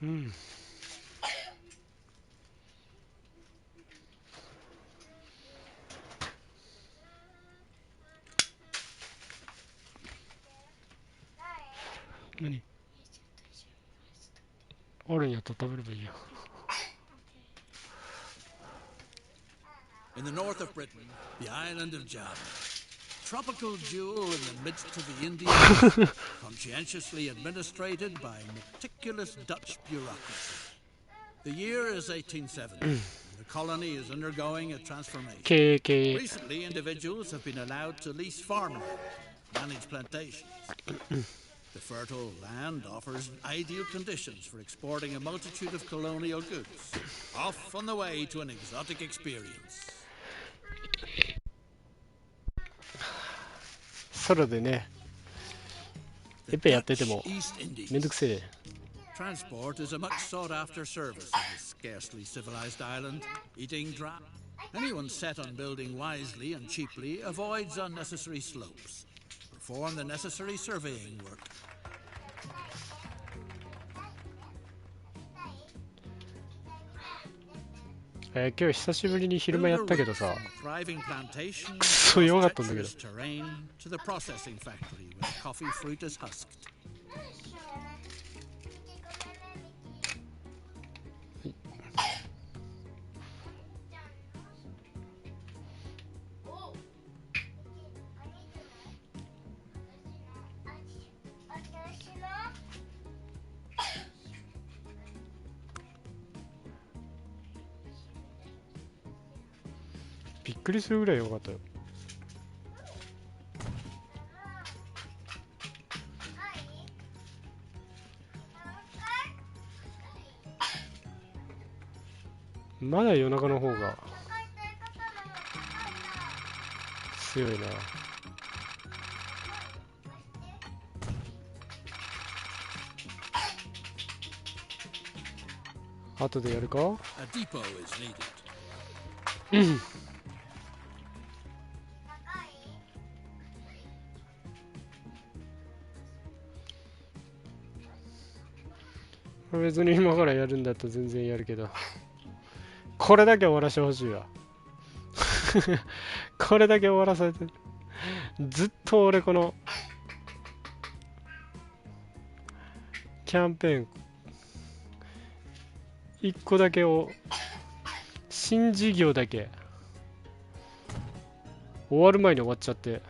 うん。何あるんやったら食べればいいや。In the north of Britain, the island of Java, tropical jewel in the midst of the Indian Ocean, conscientiously administrated by meticulous Dutch bureaucracy. The year is 1870, and the colony is undergoing a transformation. 経営経営。 Recently, individuals have been allowed to lease farmland and manage plantations. The fertile land offers ideal conditions for exporting a multitude of colonial goods, off on the way to an exotic experience. ソロでね、エペやっててもめんどくせえ。 Transport is a much sought after service on this scarcely civilized island. Eating drop. Anyone set on building wisely and cheaply avoids unnecessary slopes. Perform the necessary surveying work. 今日久しぶりに昼間やったけどさ、 Thriving plantation くそ弱かったんだけど。 treacherous terrain to the processing factory where coffee fruit is husked. びっくりするぐらい良かったよ。まだ夜中の方が強いな。後でやるか？ A depot is needed. 別に今からやるんだったら全然やるけど、これだけ終わらせてほしいわ。これだけ終わらせて、ずっと俺このキャンペーン1個だけを、新事業だけ終わる前に終わっちゃって、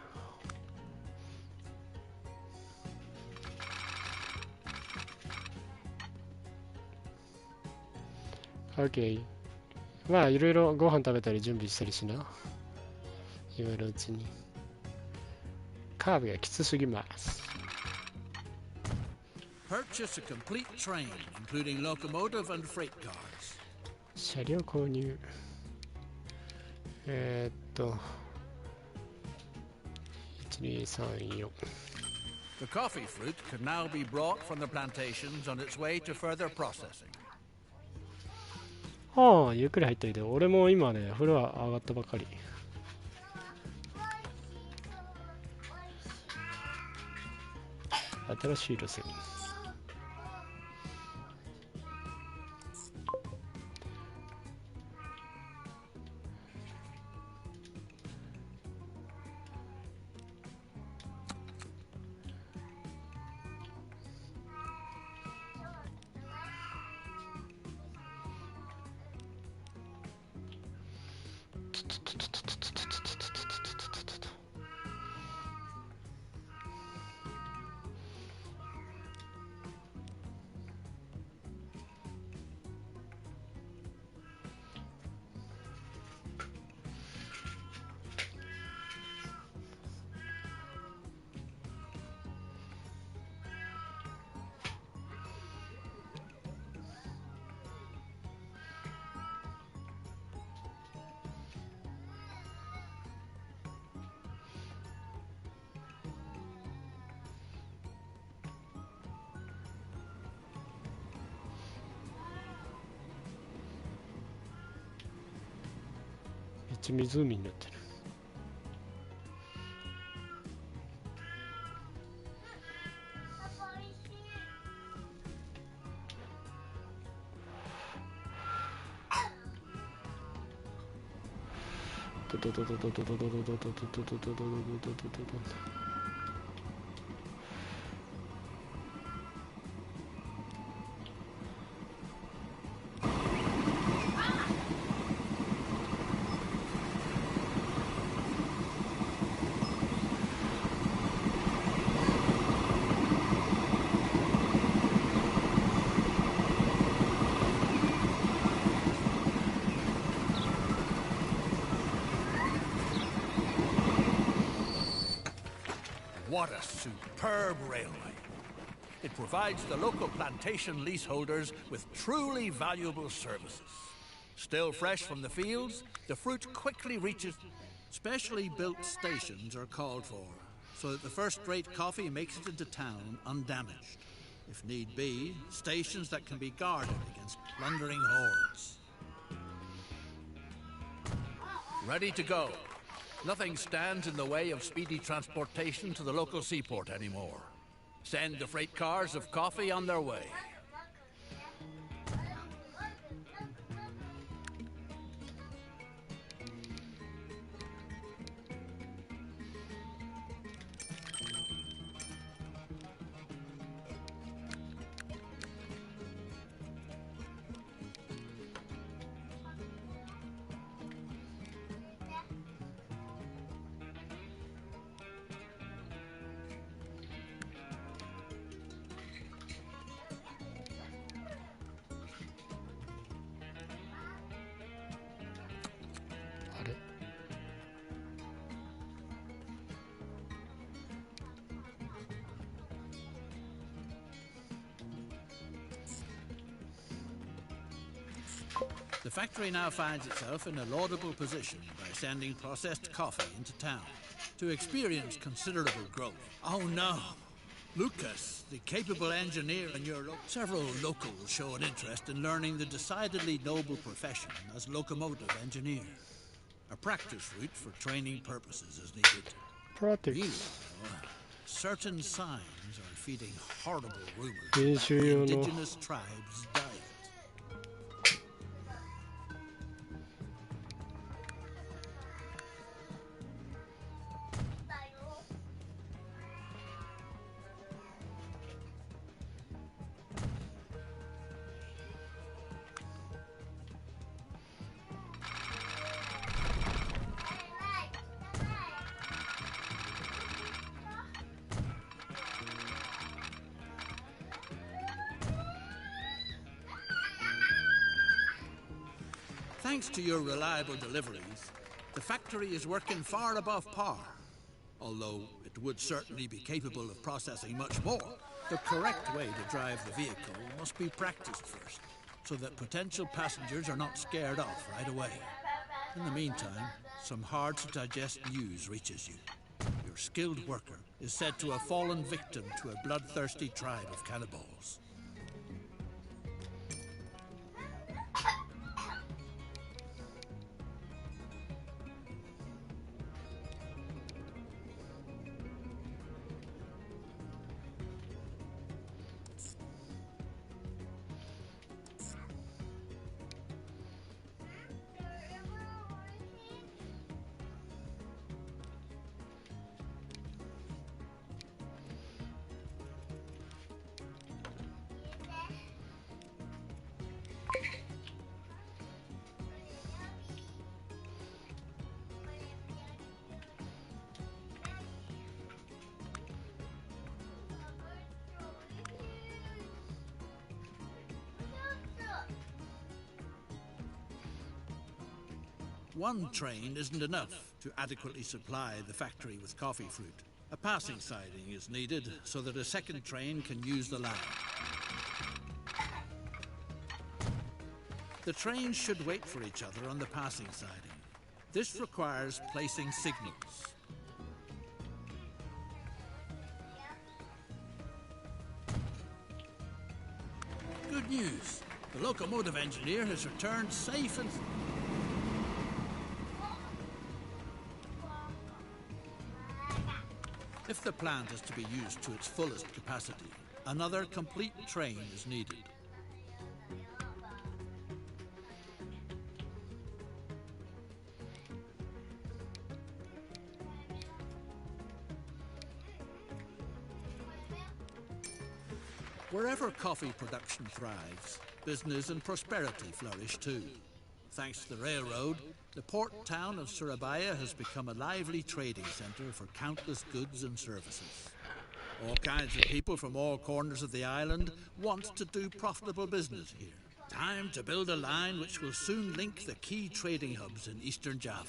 OK。まあいろいろご飯食べたり準備したりしな。今のうちに。カーブがきつすぎます。Purchase a complete train, including locomotive and freight cars. 車両購入。1234。The coffee fruit can now be brought from the plantations on its way to further processing. ああ、ゆっくり入っといて。俺も今ね、風呂は上がったばかり。新しい路線。めっちゃ湖になってる。What a superb railway. It provides the local plantation leaseholders with truly valuable services. Still fresh from the fields, the fruit quickly reaches... Specially built stations are called for, so that the first-rate coffee makes it into town undamaged. If need be, stations that can be guarded against plundering hordes. Ready to go. Nothing stands in the way of speedy transportation to the local seaport anymore. Send the freight cars of coffee on their way. The factory now finds itself in a laudable position by sending processed coffee into town to experience considerable growth. Oh no! Lucas, the capable engineer in your several locals show an interest in learning the decidedly noble profession as locomotive engineer. A practice route for training purposes is needed. Practice. Meanwhile, certain signs are feeding horrible rumors Yes, about the you know. indigenous tribes' diet. Thanks to your reliable deliveries, the factory is working far above par. Although it would certainly be capable of processing much more, the correct way to drive the vehicle must be practiced first, so that potential passengers are not scared off right away. In the meantime, some hard-to-digest news reaches you. Your skilled worker is said to have fallen victim to a bloodthirsty tribe of cannibals. One train isn't enough to adequately supply the factory with coffee fruit. A passing siding is needed so that a second train can use the line. The trains should wait for each other on the passing siding. This requires placing signals. Good news! The locomotive engineer has returned safe and... If the plant is to be used to its fullest capacity, another complete train is needed. Wherever coffee production thrives, business and prosperity flourish too. Thanks to the railroad, the port town of Surabaya has become a lively trading center for countless goods and services. All kinds of people from all corners of the island want to do profitable business here. Time to build a line which will soon link the key trading hubs in eastern Java.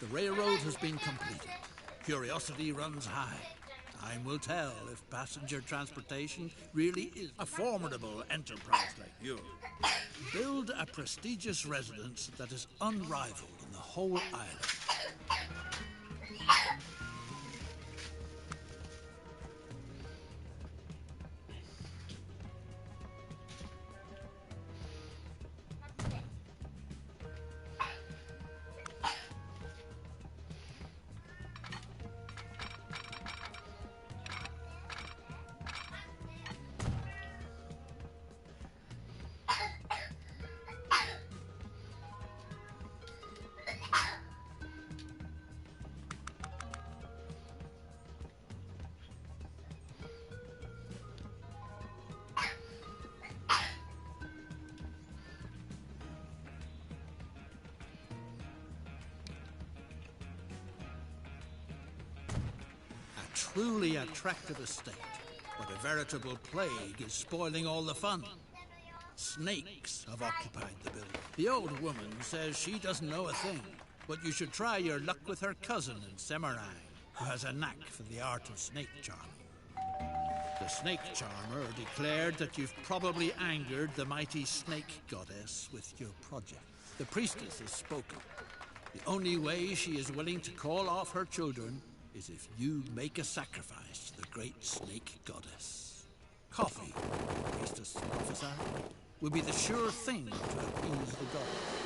The railroad has been completed. Curiosity runs high. Time will tell if passenger transportation really is a formidable enterprise like yours. Build a prestigious residence that is unrivaled in the whole island. Truly attractive estate, but a veritable plague is spoiling all the fun. Snakes have occupied the building. The old woman says she doesn't know a thing, but you should try your luck with her cousin in Semarang, who has a knack for the art of snake charming. The snake charmer declared that you've probably angered the mighty snake goddess with your project. The priestess has spoken. The only way she is willing to call off her children is if you make a sacrifice to the great snake goddess. Coffee, the priestess prophesied, will be the sure thing to appease the goddess.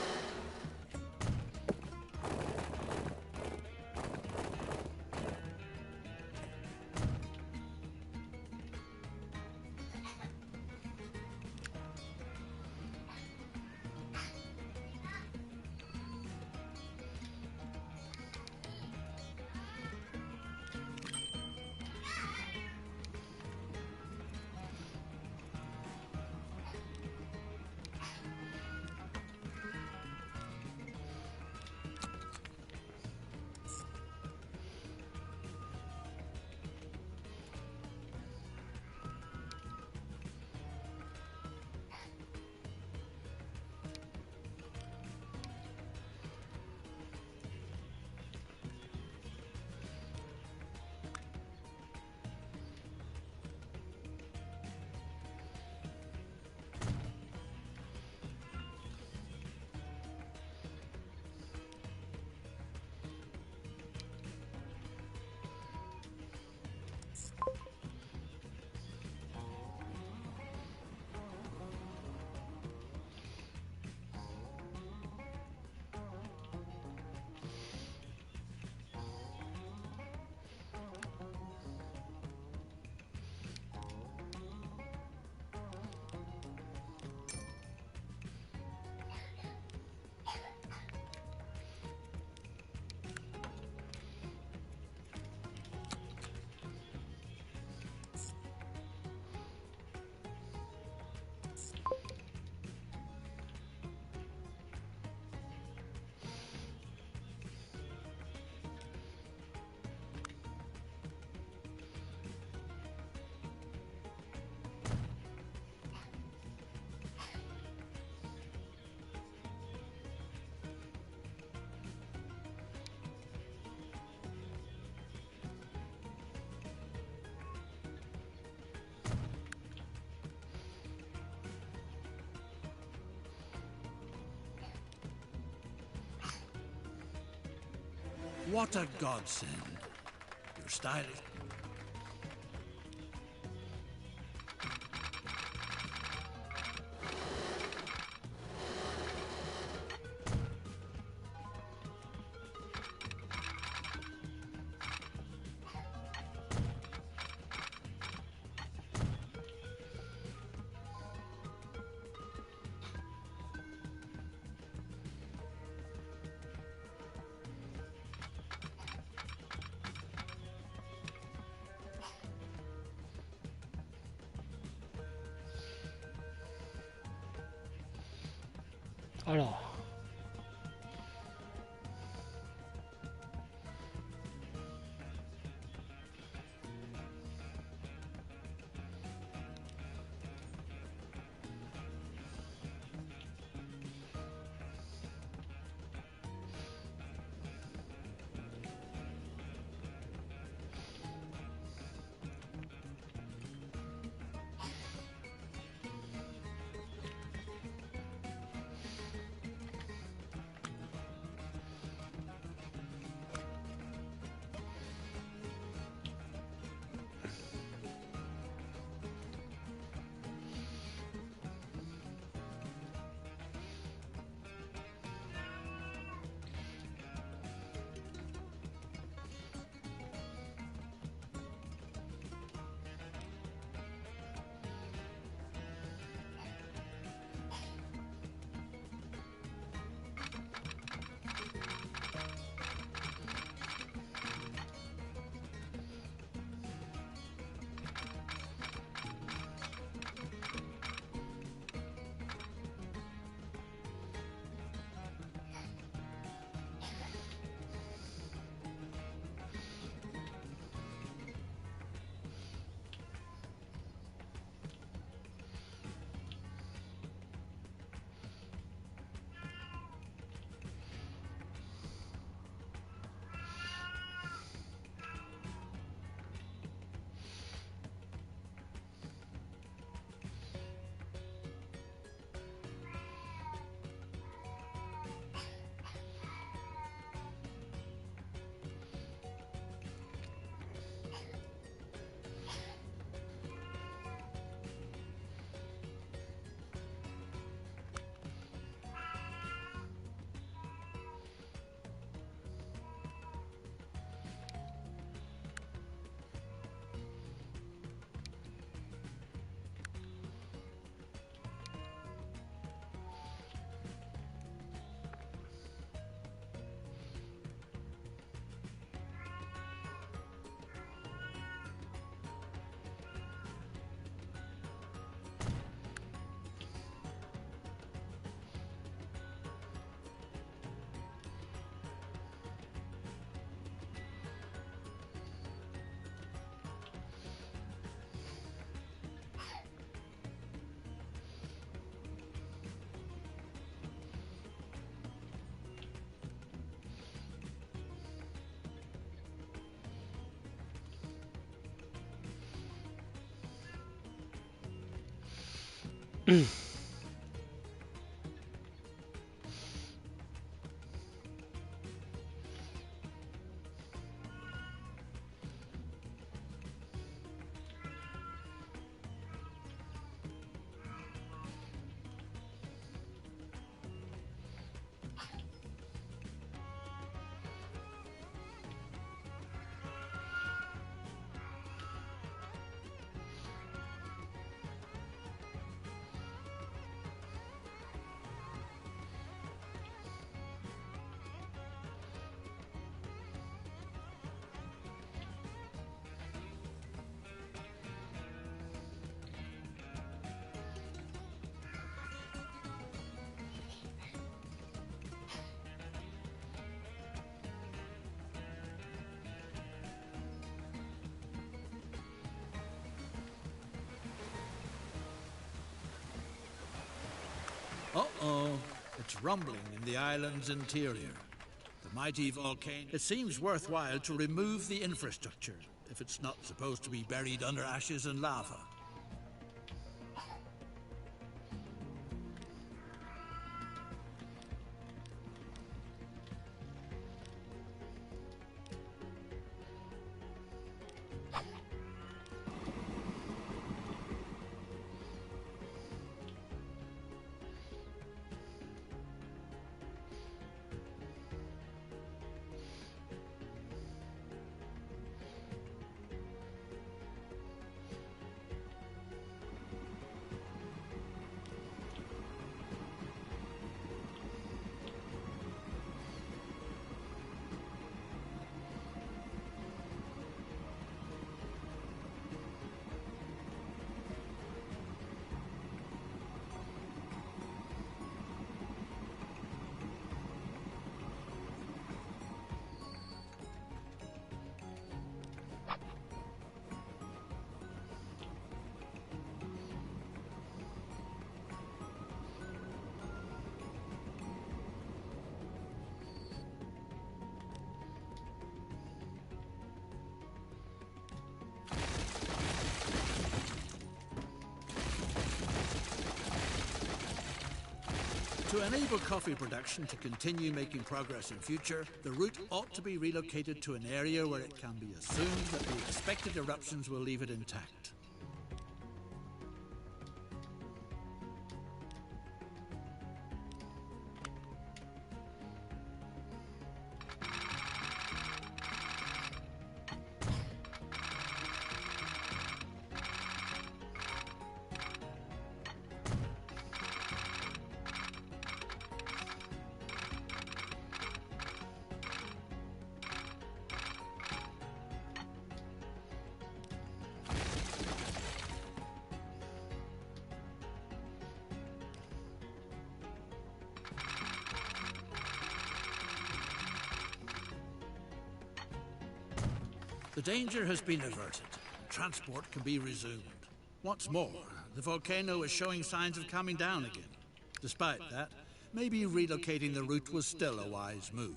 What a godsend. You're stylish.あら。Uh-oh. It's rumbling in the island's interior. The mighty volcano. It seems worthwhile to remove the infrastructure if it's not supposed to be buried under ashes and lava. To enable coffee production to continue making progress in future, the route ought to be relocated to an area where it can be assumed that the expected eruptions will leave it intact. The danger has been averted. Transport can be resumed. What's more, the volcano is showing signs of calming down again. Despite that, maybe relocating the route was still a wise move.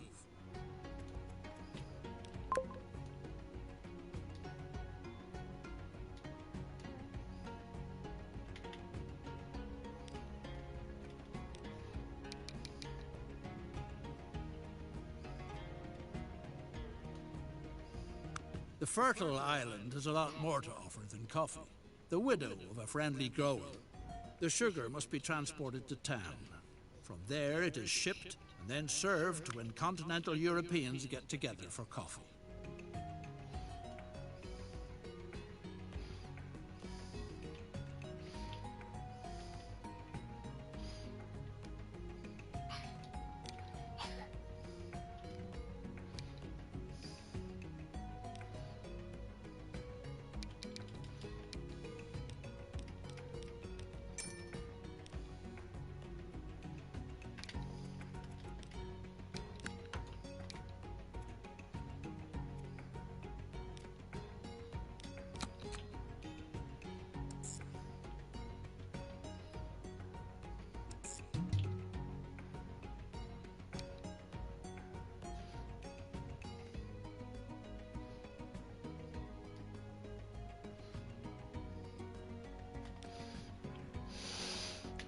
The fertile island has a lot more to offer than coffee. The widow of a friendly grower. The sugar must be transported to town. From there it is shipped and then served when continental Europeans get together for coffee.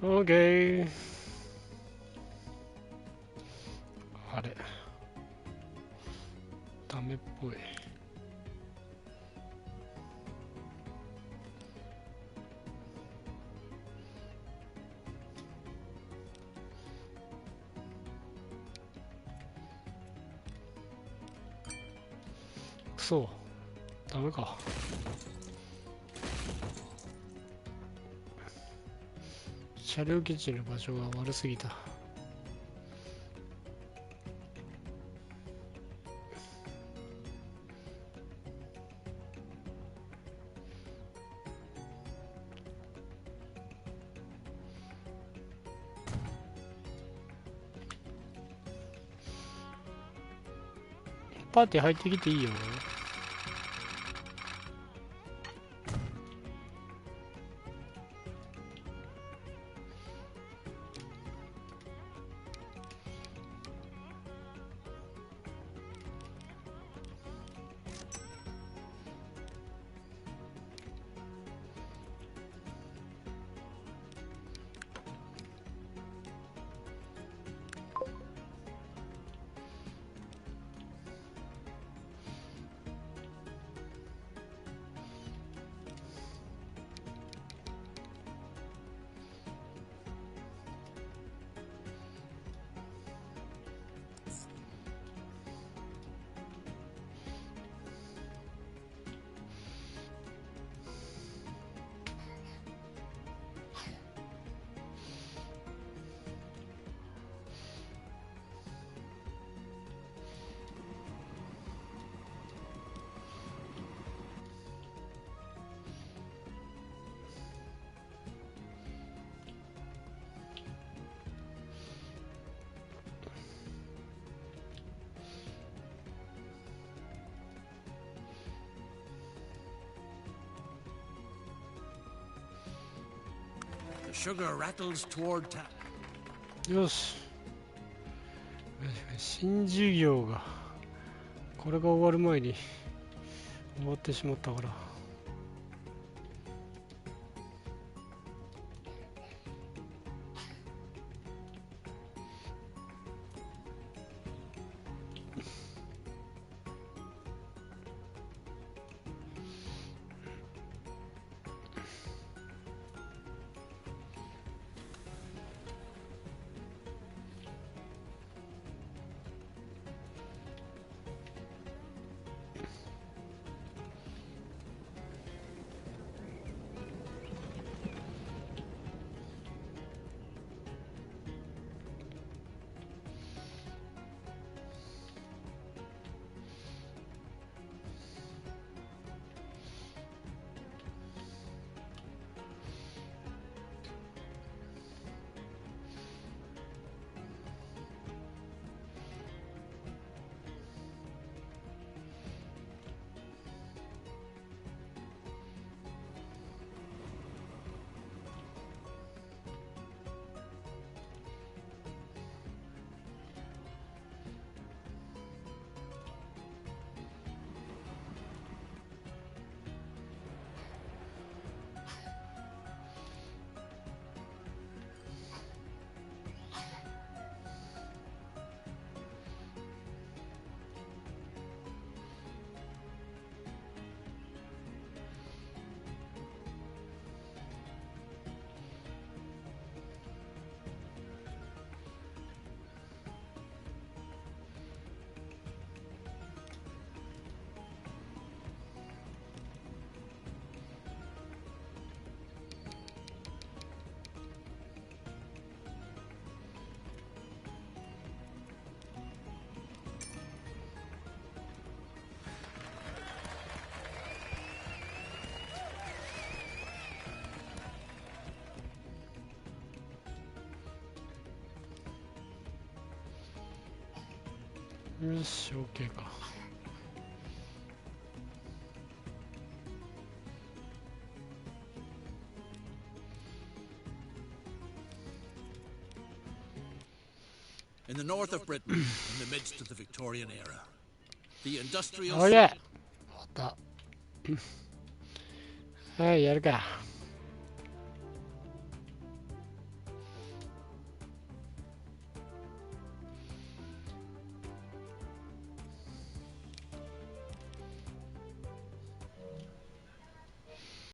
OK。あれダメっぽい。くそ、ダメか。車両基地の場所が悪すぎた。パーティー入ってきていいよ。Sugar rattles toward town. よし。新事業がこれが終わる前に終わってしまったから。よし、OK か。In the north of Britain, in the midst of the Victorian era, the industrial... OK! 終わった。はい、やるか。